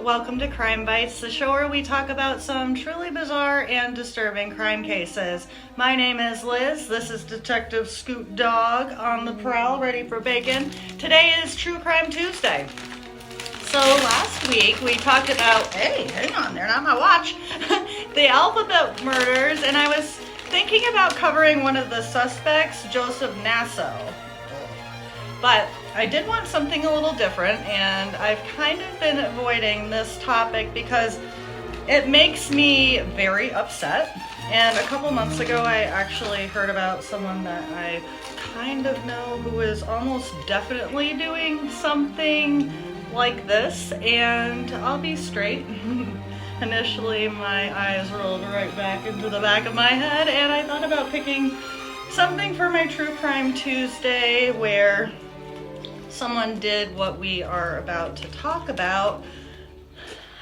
welcome to Crime Bytes, the show where we talk about some truly bizarre and disturbing crime cases. My name is Liz, this is Detective Scoot Dog on the prowl, ready for bacon. Today is True Crime Tuesday. So last week we talked about, hey, hang on, they're not my watch, the Elisabeth murders, and I was thinking about covering one of the suspects, Joseph Nasso. But I did want something a little different, and I've kind of been avoiding this topic because it makes me very upset. And a couple months ago, I actually heard about someone that I kind of know who is almost definitely doing something like this, and I'll be straight. Initially, my eyes rolled right back into the back of my head, and I thought about picking something for my True Crime Tuesday where someone did what we are about to talk about.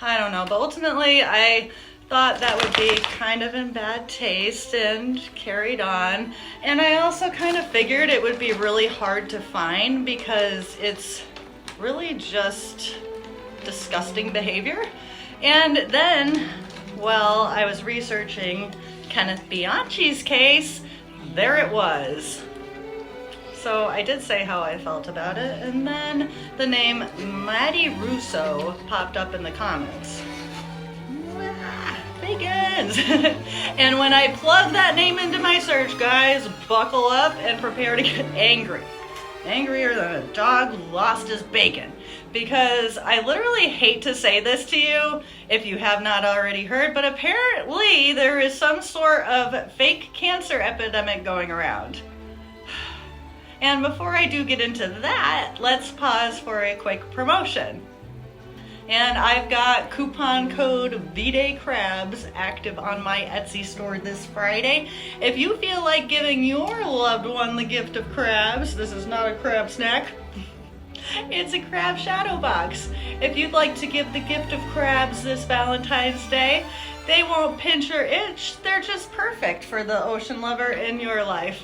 I don't know, but ultimately I thought that would be kind of in bad taste and carried on. And I also kind of figured it would be really hard to find because it's really just disgusting behavior. And then, while I was researching Kenneth Bianchi's case, there it was. So I did say how I felt about it, and then the name Maddie Russo popped up in the comments. Bacons! And when I plug that name into my search, guys, buckle up and prepare to get angry. Angrier than a dog who lost his bacon. Because I literally hate to say this to you if you have not already heard, but apparently there is some sort of fake cancer epidemic going around. And before I do get into that, let's pause for a quick promotion. And I've got coupon code VDayCrabs active on my Etsy store this Friday. If you feel like giving your loved one the gift of crabs, this is not a crab snack, it's a crab shadow box. If you'd like to give the gift of crabs this Valentine's Day, they won't pinch or itch, they're just perfect for the ocean lover in your life.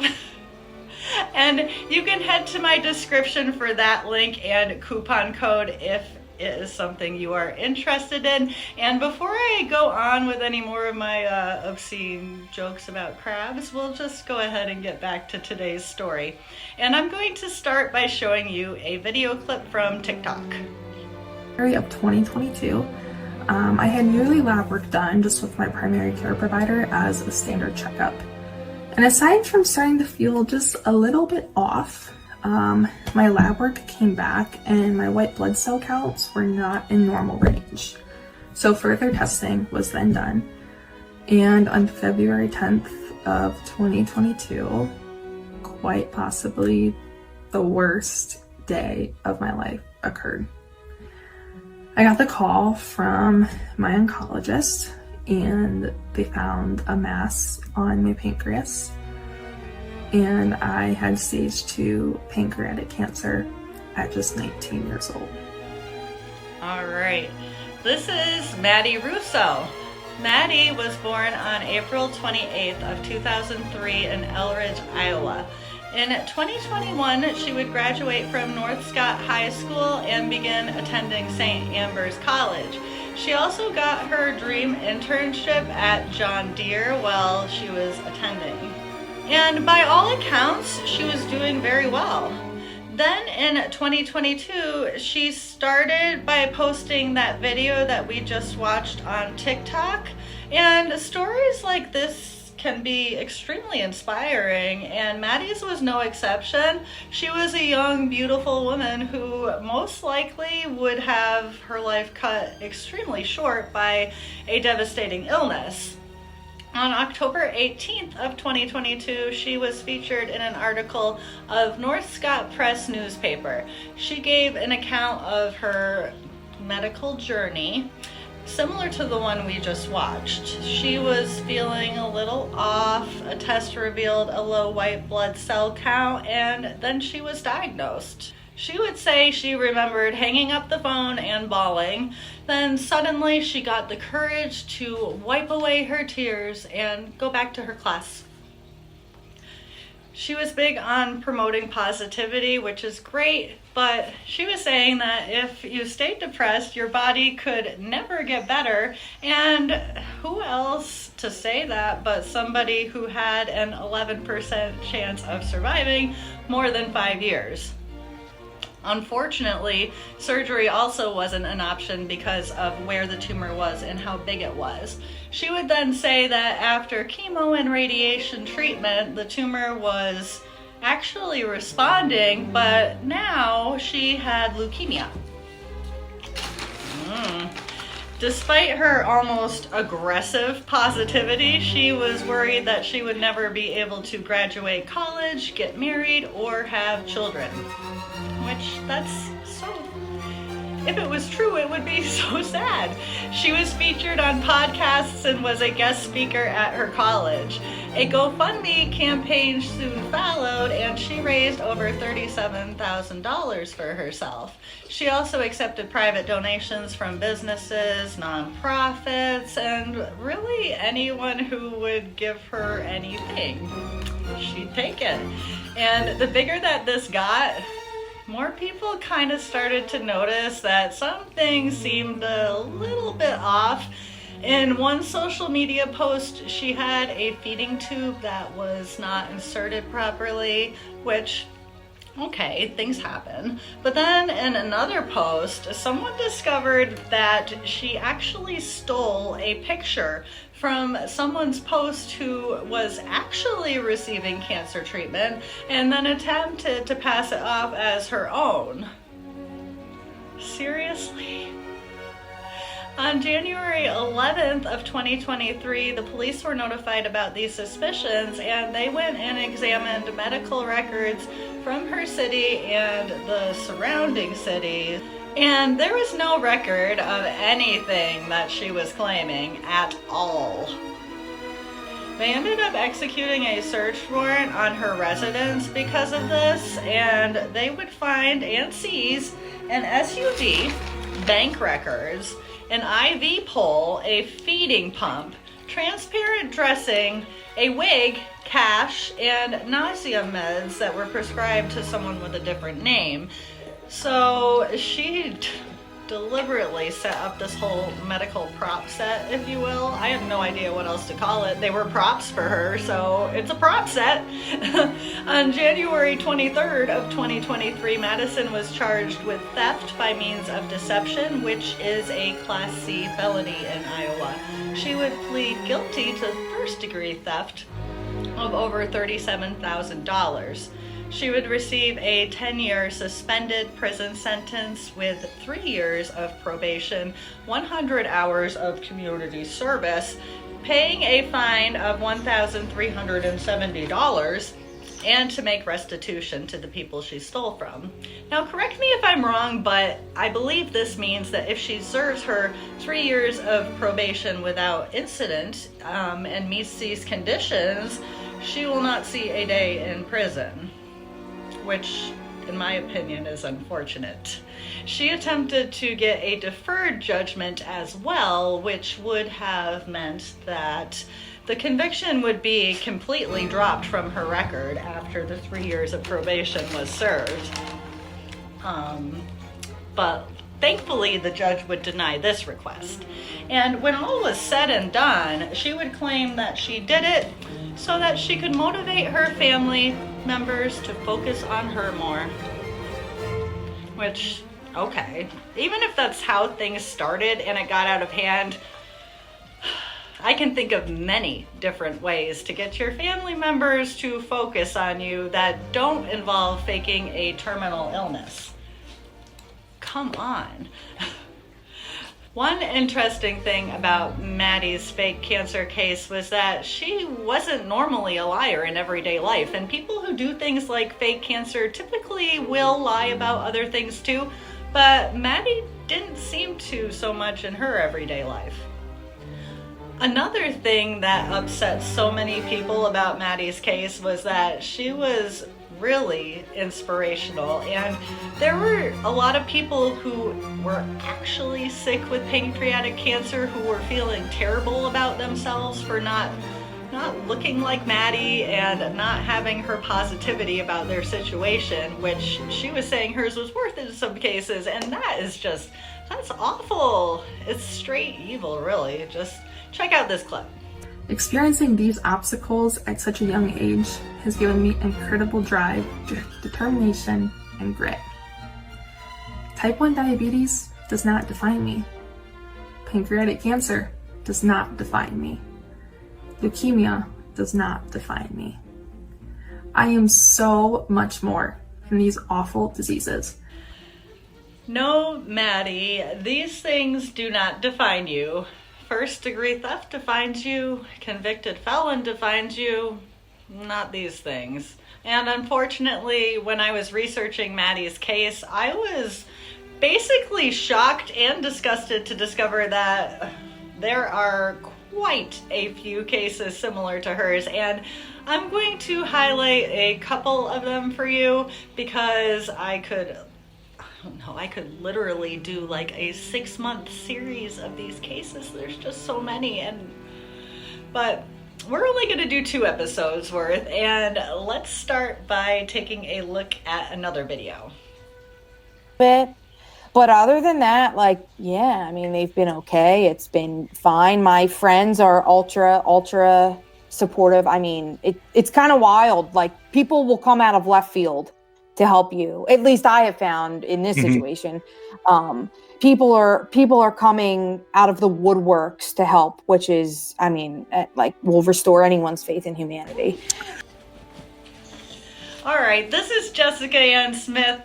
And you can head to my description for that link and coupon code if it is something you are interested in. And before I go on with any more of my obscene jokes about crabs, we'll just go ahead and get back to today's story. And I'm going to start by showing you a video clip from TikTok. January of 2022, I had yearly lab work done just with my primary care provider as a standard checkup. And aside from starting to feel just a little bit off, my lab work came back and my white blood cell counts were not in normal range. So further testing was then done. And on February 10th of 2022, quite possibly the worst day of my life occurred. I got the call from my oncologist, and they found a mass on my pancreas, and I had stage 2 pancreatic cancer at just 19 years old. All right, this is Maddie Russo. Maddie was born on April 28th of 2003 in Elridge, Iowa. In 2021, she would graduate from North Scott High School and begin attending St. Ambrose College. She also got her dream internship at John Deere while she was attending. And by all accounts, she was doing very well. Then in 2022, she started by posting that video that we just watched on TikTok. And stories like this can be extremely inspiring, and Maddie's was no exception. She was a young, beautiful woman who most likely would have her life cut extremely short by a devastating illness. On October 18th of 2022, she was featured in an article of North Scott Press newspaper. She gave an account of her medical journey, similar to the one we just watched. She was feeling a little off, a test revealed a low white blood cell count, and then she was diagnosed. She would say she remembered hanging up the phone and bawling. Then suddenly she got the courage to wipe away her tears and go back to her class. She was big on promoting positivity, which is great, but she was saying that if you stayed depressed, your body could never get better. And who else to say that but somebody who had an 11% chance of surviving more than 5 years? Unfortunately, surgery also wasn't an option because of where the tumor was and how big it was. She would then say that after chemo and radiation treatment, the tumor was actually responding, but now she had leukemia. Despite her almost aggressive positivity, she was worried that she would never be able to graduate college, get married, or have children. Which, that's so... If it was true, it would be so sad. She was featured on podcasts and was a guest speaker at her college. A GoFundMe campaign soon followed, and she raised over $37,000 for herself. She also accepted private donations from businesses, nonprofits, and really anyone who would give her anything. She'd take it. And the bigger that this got, more people kind of started to notice that some things seemed a little bit off. In one social media post, she had a feeding tube that was not inserted properly, which, okay, things happen. But then in another post, someone discovered that she actually stole a picture from someone's post who was actually receiving cancer treatment and then attempted to pass it off as her own. Seriously? On January 11th of 2023, the police were notified about these suspicions, and they went and examined medical records from her city and the surrounding cities. And there was no record of anything that she was claiming at all. They ended up executing a search warrant on her residence because of this, and they would find and seize an SUV, bank records, an IV pole, a feeding pump, transparent dressing, a wig, cash, and nausea meds that were prescribed to someone with a different name. So she deliberately set up this whole medical prop set, if you will. I have no idea what else to call it. They were props for her, so it's a prop set. On January 23rd of 2023, Madison was charged with theft by means of deception, which is a Class C felony in Iowa. She would plead guilty to first-degree theft of over $37,000. She would receive a 10-year suspended prison sentence with 3 years of probation, 100 hours of community service, paying a fine of $1,370, and to make restitution to the people she stole from. Now, correct me if I'm wrong, but I believe this means that if she serves her 3 years of probation without incident and meets these conditions, she will not see a day in prison, which, in my opinion, is unfortunate. She attempted to get a deferred judgment as well, which would have meant that the conviction would be completely dropped from her record after the 3 years of probation was served. But thankfully, the judge would deny this request. And when all was said and done, she would claim that she did it so that she could motivate her family members to focus on her more. Which, okay, even if that's how things started and it got out of hand, I can think of many different ways to get your family members to focus on you that don't involve faking a terminal illness. Come on. One interesting thing about Maddie's fake cancer case was that she wasn't normally a liar in everyday life, and people who do things like fake cancer typically will lie about other things too, but Maddie didn't seem to so much in her everyday life. Another thing that upset so many people about Maddie's case was that she was really inspirational, and there were a lot of people who were actually sick with pancreatic cancer who were feeling terrible about themselves for not not looking like Maddie and not having her positivity about their situation, which she was saying hers was worth in some cases, and that's awful. It's straight evil, really. Just check out this clip. Experiencing these obstacles at such a young age has given me incredible drive, determination, and grit. Type 1 diabetes does not define me. Pancreatic cancer does not define me. Leukemia does not define me. I am so much more than these awful diseases. No, Maddie, these things do not define you. First-degree theft defines you. Convicted felon defines you. Not these things. And unfortunately, when I was researching Maddie's case, I was basically shocked and disgusted to discover that there are quite a few cases similar to hers, and I'm going to highlight a couple of them for you because I could literally do like a 6-month series of these cases. There's just so many, but we're only going to do 2 episodes worth, and let's start by taking a look at another video. But other than that, like, yeah, I mean, they've been okay. It's been fine. My friends are ultra supportive. I mean, it's kind of wild. Like, people will come out of left field to help you. At least I have found in this situation. People are coming out of the woodworks to help, which is, I mean, like, will restore anyone's faith in humanity. All right, this is Jessica Ann Smith.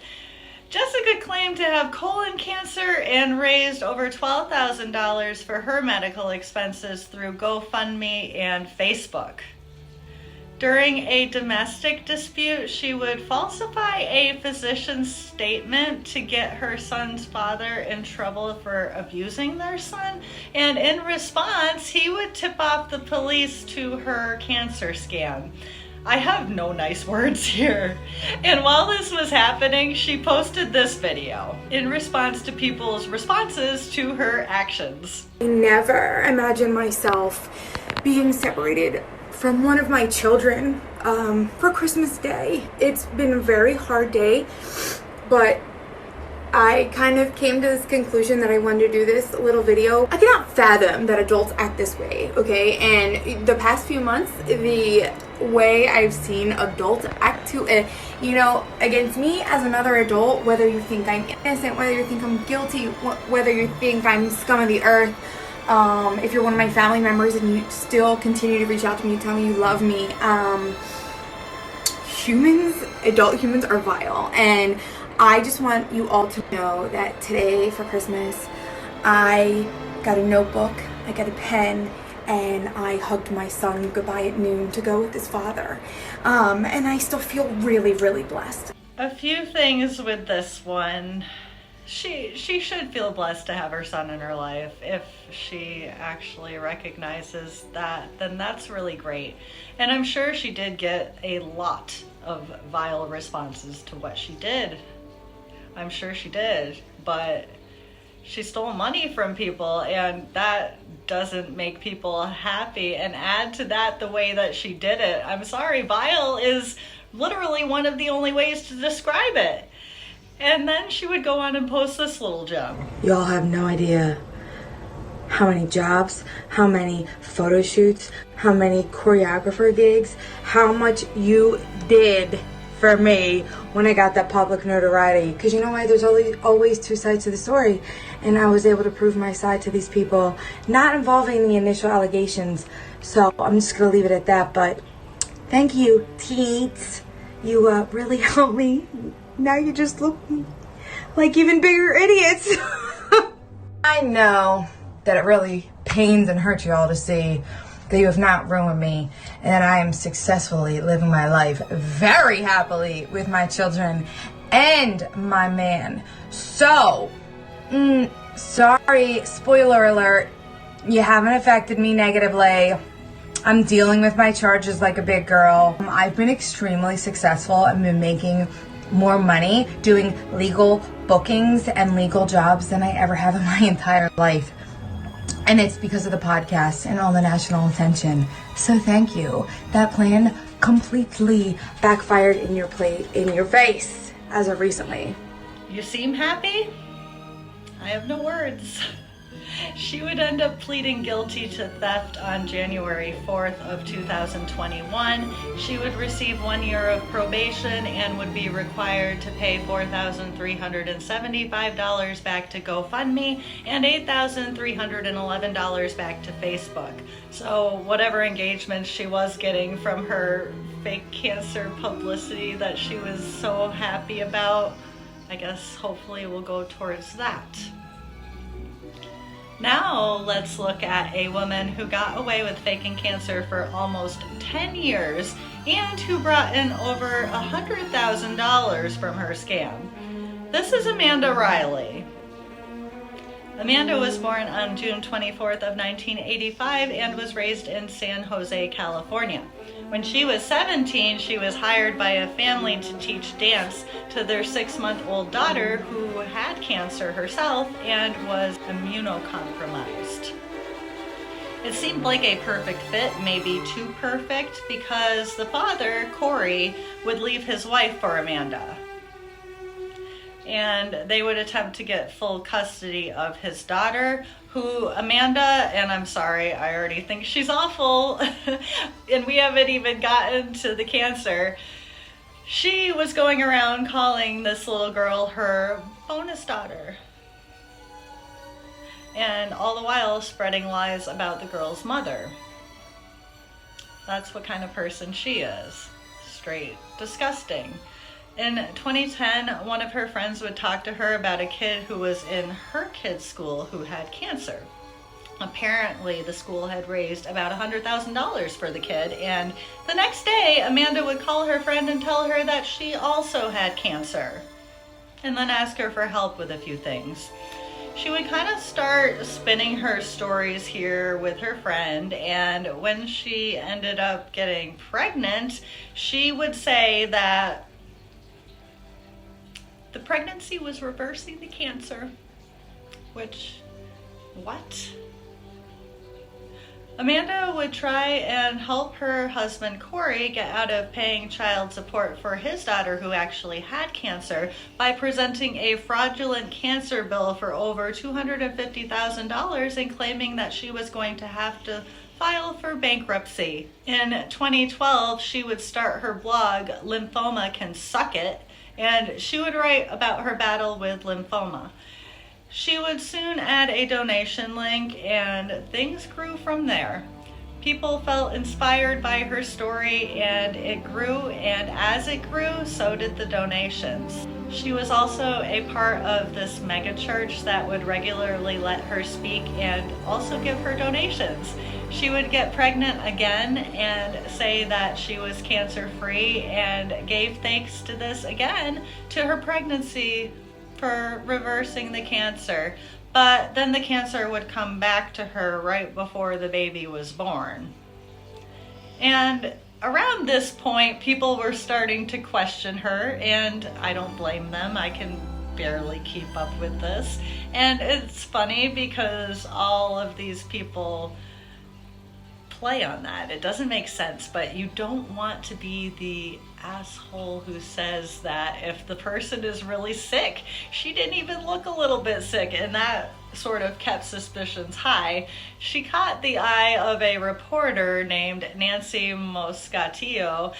Jessica claimed to have colon cancer and raised over $12,000 for her medical expenses through GoFundMe and Facebook. During a domestic dispute, she would falsify a physician's statement to get her son's father in trouble for abusing their son, and in response, he would tip off the police to her cancer scam. I have no nice words here. And while this was happening, she posted this video in response to people's responses to her actions. I never imagined myself being separated from one of my children for Christmas Day. It's been a very hard day, but I kind of came to this conclusion that I wanted to do this little video. I cannot fathom that adults act this way, okay? And the past few months, the way I've seen adults act against me as another adult, whether you think I'm innocent, whether you think I'm guilty, whether you think I'm scum of the earth, if you're one of my family members and you still continue to reach out to me, tell me you love me, adult humans are vile, and I just want you all to know that today for Christmas, I got a notebook, I got a pen, and I hugged my son goodbye at noon to go with his father. And I still feel really, really blessed. A few things with this one. She should feel blessed to have her son in her life. If she actually recognizes that, then that's really great. And I'm sure she did get a lot of vile responses to what she did. I'm sure she did, but she stole money from people, and that doesn't make people happy. And add to that the way that she did it. I'm sorry, vile is literally one of the only ways to describe it. And then she would go on and post this little gem. Y'all have no idea how many jobs, how many photo shoots, how many choreographer gigs, how much you did for me when I got that public notoriety. Because you know why? There's always 2 sides to the story. And I was able to prove my side to these people, not involving the initial allegations. So I'm just going to leave it at that. But thank you, teens. You really helped me. Now you just look like even bigger idiots. I know that it really pains and hurts you all to see that you have not ruined me and that I am successfully living my life very happily with my children and my man. So, sorry, spoiler alert, you haven't affected me negatively. I'm dealing with my charges like a big girl. I've been extremely successful. I've been making more money doing legal bookings and legal jobs than I ever have in my entire life. And it's because of the podcast and all the national attention. So thank you. That plan completely backfired in your face as of recently. You seem happy? I have no words. She would end up pleading guilty to theft on January 4th of 2021. She would receive 1 year of probation and would be required to pay $4,375 back to GoFundMe and $8,311 back to Facebook. So whatever engagement she was getting from her fake cancer publicity that she was so happy about, I guess hopefully will go towards that. Now let's look at a woman who got away with faking cancer for almost 10 years and who brought in over $100,000 from her scam. This is Amanda Riley. Amanda was born on June 24th of 1985 and was raised in San Jose, California. When she was 17, she was hired by a family to teach dance to their 6-month-old daughter who had cancer herself and was immunocompromised. It seemed like a perfect fit, maybe too perfect, because the father, Corey, would leave his wife for Amanda. And they would attempt to get full custody of his daughter, who Amanda, and I'm sorry, I already think she's awful, and we haven't even gotten to the cancer. She was going around calling this little girl her bonus daughter, and all the while spreading lies about the girl's mother. That's what kind of person she is. Straight disgusting. In 2010, one of her friends would talk to her about a kid who was in her kid's school who had cancer. Apparently, the school had raised about $100,000 for the kid, and the next day, Amanda would call her friend and tell her that she also had cancer, and then ask her for help with a few things. She would kind of start spinning her stories here with her friend, and when she ended up getting pregnant, she would say that the pregnancy was reversing the cancer, which, what? Amanda would try and help her husband Corey get out of paying child support for his daughter who actually had cancer by presenting a fraudulent cancer bill for over $250,000 and claiming that she was going to have to file for bankruptcy. In 2012, she would start her blog, Lymphoma Can Suck It, and she would write about her battle with lymphoma. She would soon add a donation link, and things grew from there. People felt inspired by her story, and it grew, and as it grew, so did the donations. She was also a part of this mega church that would regularly let her speak and also give her donations. She would get pregnant again and say that she was cancer-free and gave thanks to this again to her pregnancy for reversing the cancer. But then the cancer would come back to her right before the baby was born. And around this point, people were starting to question her, and I don't blame them. I can barely keep up with this. And it's funny because all of these people play on that. It doesn't make sense, but you don't want to be the asshole who says that if the person is really sick. She didn't even look a little bit sick, and that sort of kept suspicions high. She caught the eye of a reporter named Nancy Moscatillo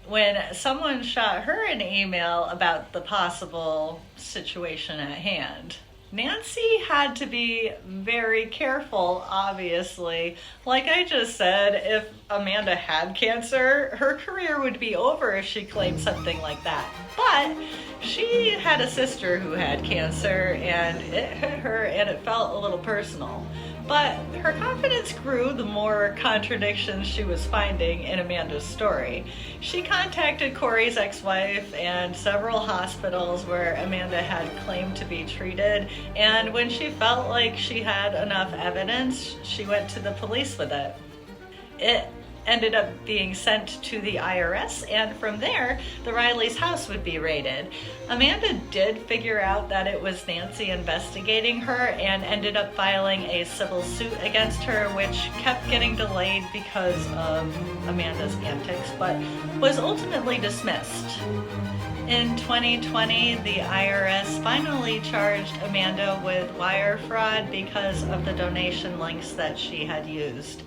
when someone shot her an email about the possible situation at hand. Nancy had to be very careful, obviously. Like I just said, if Amanda had cancer, her career would be over if she claimed something like that. But she had a sister who had cancer, and it hit her, and it felt a little personal. But her confidence grew the more contradictions she was finding in Amanda's story. She contacted Corey's ex-wife and several hospitals where Amanda had claimed to be treated, and when she felt like she had enough evidence, she went to the police with it. It ended up being sent to the IRS, and from there, the Rileys' house would be raided. Amanda did figure out that it was Nancy investigating her and ended up filing a civil suit against her, which kept getting delayed because of Amanda's antics, but was ultimately dismissed. In 2020, the IRS finally charged Amanda with wire fraud because of the donation links that she had used.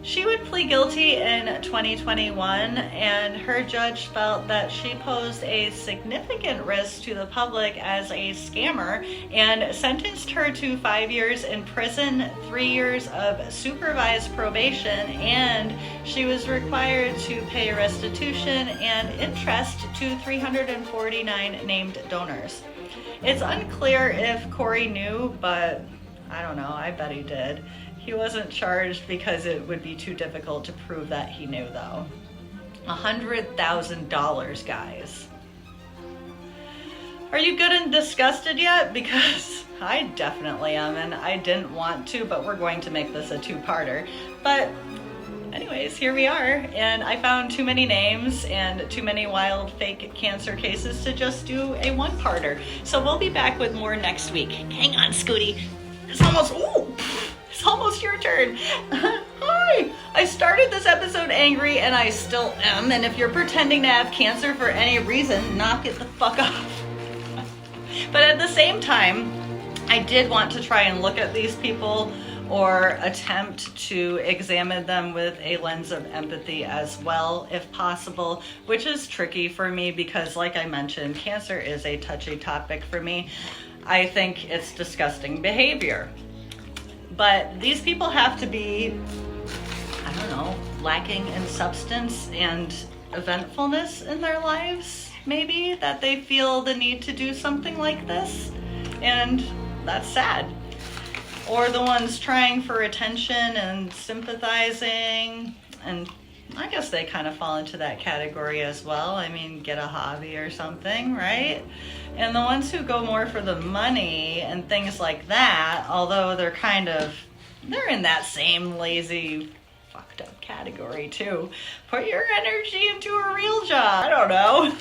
She would plead guilty in 2021, and her judge felt that she posed a significant risk to the public as a scammer and sentenced her to 5 years in prison, 3 years of supervised probation, and she was required to pay restitution and interest to 349 named donors. It's unclear if Corey knew, but I don't know, I bet he did. He wasn't charged because it would be too difficult to prove that he knew, though. $100,000, guys. Are you good and disgusted yet? Because I definitely am, and I didn't want to, but we're going to make this a two-parter. But anyways, here we are, and I found too many names and too many wild fake cancer cases to just do a one-parter. So we'll be back with more next week. Hang on, Scooty. It's almost your turn. Hi! I started this episode angry and I still am, and if you're pretending to have cancer for any reason, knock it the fuck off. But at the same time, I did want to try and look at these people or attempt to examine them with a lens of empathy as well, if possible, which is tricky for me because, like I mentioned, cancer is a touchy topic for me. I think it's disgusting behavior. But these people have to be, I don't know, lacking in substance and eventfulness in their lives, maybe, that they feel the need to do something like this. And that's sad. Or the ones trying for attention and sympathizing, and I guess they kind of fall into that category as well. I mean, get a hobby or something, right? And the ones who go more for the money and things like that, although they're in that same lazy, fucked up category too. Put your energy into a real job. I don't know.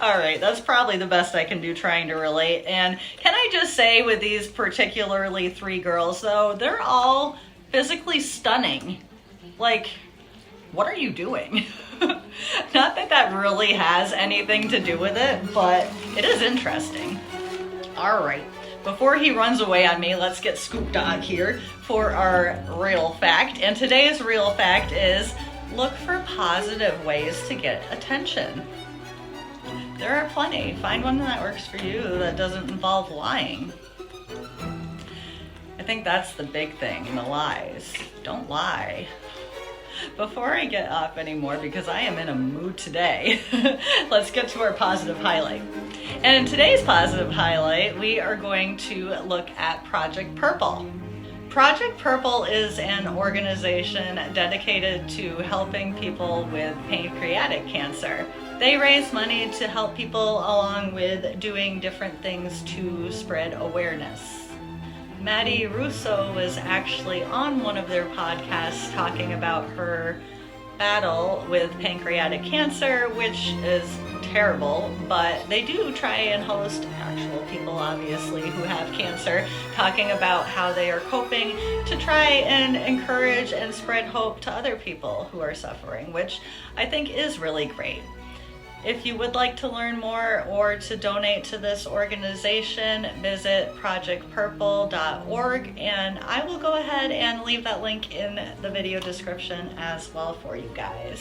All right, that's probably the best I can do trying to relate. And can I just say with these particularly 3 girls though, they're all physically stunning. Like, what are you doing? Not that that really has anything to do with it, but it is interesting. All right, before he runs away on me, let's get Scoop Dog here for our real fact. And today's real fact is, look for positive ways to get attention. There are plenty. Find one that works for you that doesn't involve lying. I think that's the big thing, the lies. Don't lie. Before I get off anymore, because I am in a mood today, let's get to our positive highlight. And in today's positive highlight, we are going to look at Project Purple. Project Purple is an organization dedicated to helping people with pancreatic cancer. They raise money to help people along with doing different things to spread awareness. Maddie Russo was actually on one of their podcasts talking about her battle with pancreatic cancer, which is terrible, but they do try and host actual people, obviously, who have cancer, talking about how they are coping to try and encourage and spread hope to other people who are suffering, which I think is really great. If you would like to learn more or to donate to this organization, visit projectpurple.org, and I will go ahead and leave that link in the video description as well for you guys.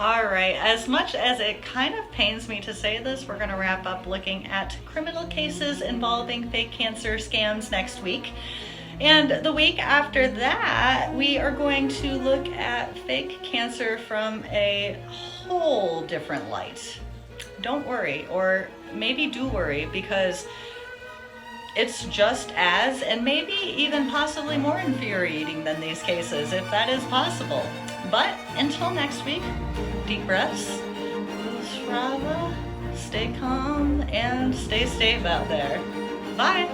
Alright, as much as it kind of pains me to say this, we're going to wrap up looking at criminal cases involving fake cancer scams next week. And the week after that, we are going to look at fake cancer from a whole different light. Don't worry, or maybe do worry, because it's just as, and maybe even possibly more infuriating than these cases, if that is possible. But until next week, deep breaths, stay calm, and stay safe out there. Bye!